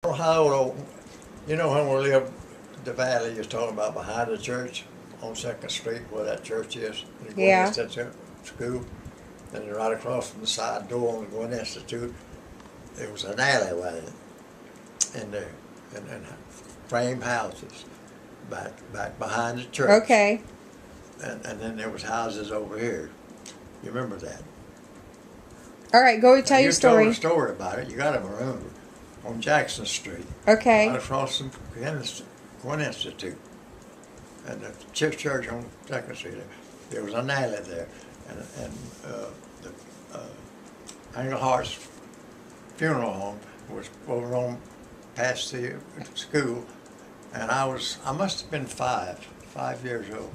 How you know when we lived the valley you're talking about behind the church on Second Street where that church is, the Gwen Yeah. Institute School, and right across from the side door on the Gwen Institute, there was an alleyway in there, and frame houses back behind the church. Okay. And then there was houses over here. You remember that? All right, go tell Now, your you told story. a story about it. You got to remember on Jackson Street. Okay. Right across from Gwen Institute. And the church on Second Street, there was an alley there. And the Anglo-Hearts funeral home was over on past the school. And I must have been 5 years old.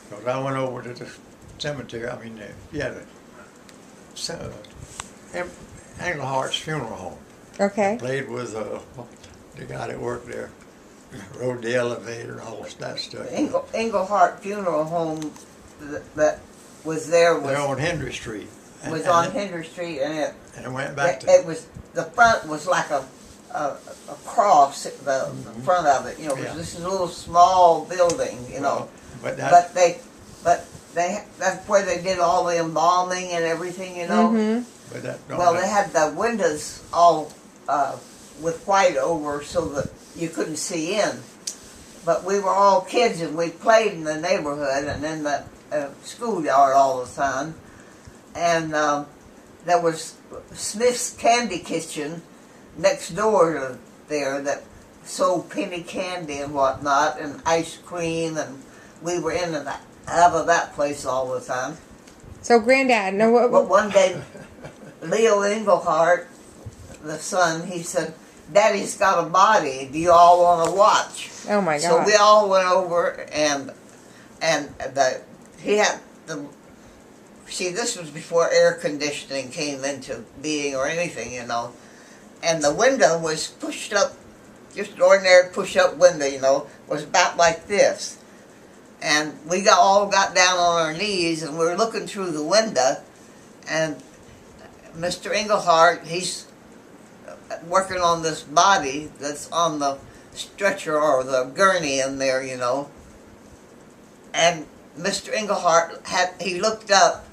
Because I went over to the cemetery, Anglo-Hearts funeral home. Okay. Played with the guy that worked there, rode the elevator and all that stuff. Englehart Funeral Home that was there They're was on Henry Street. on Henry Street, and it went back to. it was the front was like a cross. The front of it, Yeah. this is a little small building, But But they that's where they did all the embalming and everything, but that Well, they had the windows all with white over so that you couldn't see in. But we were all kids and we played in the neighborhood and in the schoolyard all the time. And there was Smith's Candy Kitchen next door to there that sold penny candy and whatnot and ice cream, and we were in and out of that place all the time. So, Granddad, no, But one day, Leo Englehart, the son, he said, "Daddy's got a body. Do you all want to watch?" oh my So God. we all went over, and he had the. See, this was before air conditioning came into being or anything, And the window was pushed up, just an ordinary push-up window, was about like this. And we all got down on our knees, and we were looking through the window, and Mr. Englehart, he's working on this body that's on the stretcher or the gurney in there, And Mr. Englehart he looked up,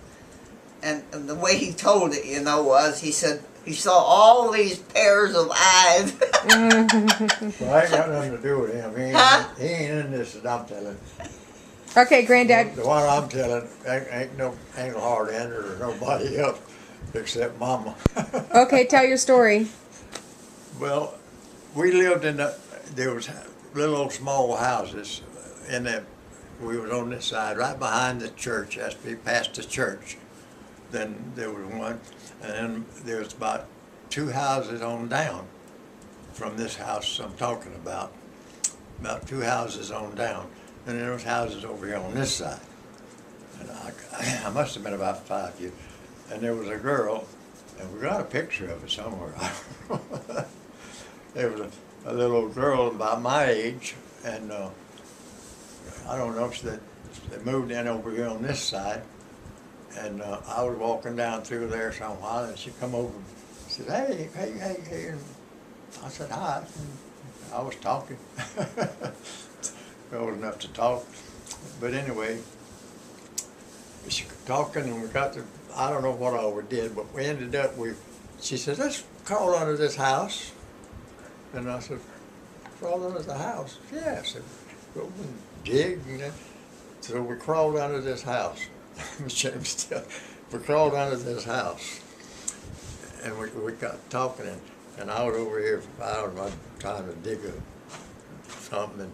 and the way he told it, was he said he saw all these pairs of eyes. Well, I ain't got nothing to do with him. He ain't in this that I'm telling. Okay, Granddad. The one I'm telling ain't no Englehart in it or nobody else except Mama. Okay, tell your story. Well, we lived there was little old small houses we was on this side, right behind the church, has to be past the church. Then there was one, and then there was about 2 houses on down from this house I'm talking about 2 houses on down. And there was houses over here on this side. And I must have been about 5 years. And there was a girl, and we got a picture of it somewhere. There was a little girl about my age, and I don't know, they moved in over here on this side, and I was walking down through there some while, and she come over and said, hey, and I said, hi. And I was talking. Old enough to talk. But anyway, she was talking, and we got to, I don't know what all we did, but we ended up she said, let's crawl under this house. And I said, crawl under the house? Yeah. I said, go and dig. So we crawled under this house. We crawled under this house. And we got talking, and I was over here, I don't know, trying to dig something.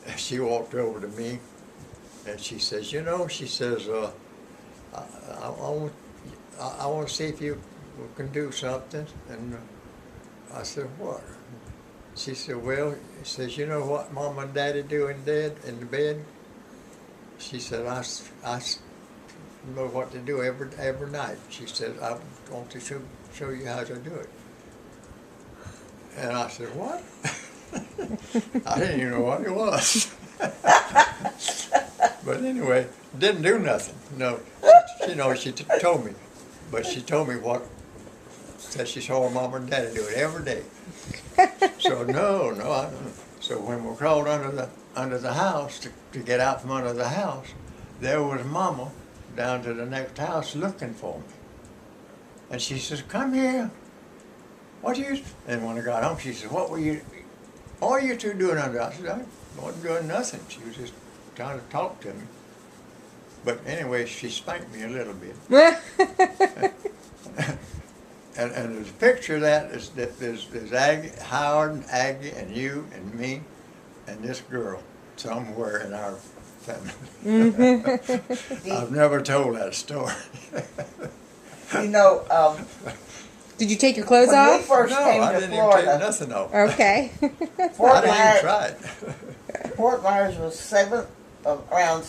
And she walked over to me, and she says, I want to see if you can do something. And I said, what? She said, well, says, you know what Mom and Daddy do in the bed? She said, I know what to do every night. She said, I want to show you how to do it. And I said, what? I didn't even know what it was. But anyway, didn't do nothing. No, she told me. But she told me said she saw her Mom and Daddy do it every day. So no, I don't. So when we crawled under the house to get out from under the house, there was Mama down to the next house looking for me. And she says, "Come here. What are you?" And when I got home, she said, "What are you two doing under?" I said, "I wasn't doing nothing." She was just trying to talk to me. But anyway, she spanked me a little bit. And there's a picture of that. There's Aggie, Howard, and Aggie, and you, and me, and this girl somewhere in our family. I've never told that story. You know, Did you take your clothes when we off? first No, came I to didn't even take Florida, nothing off. Okay. Fort I didn't even Myers, try it. Fort Myers was around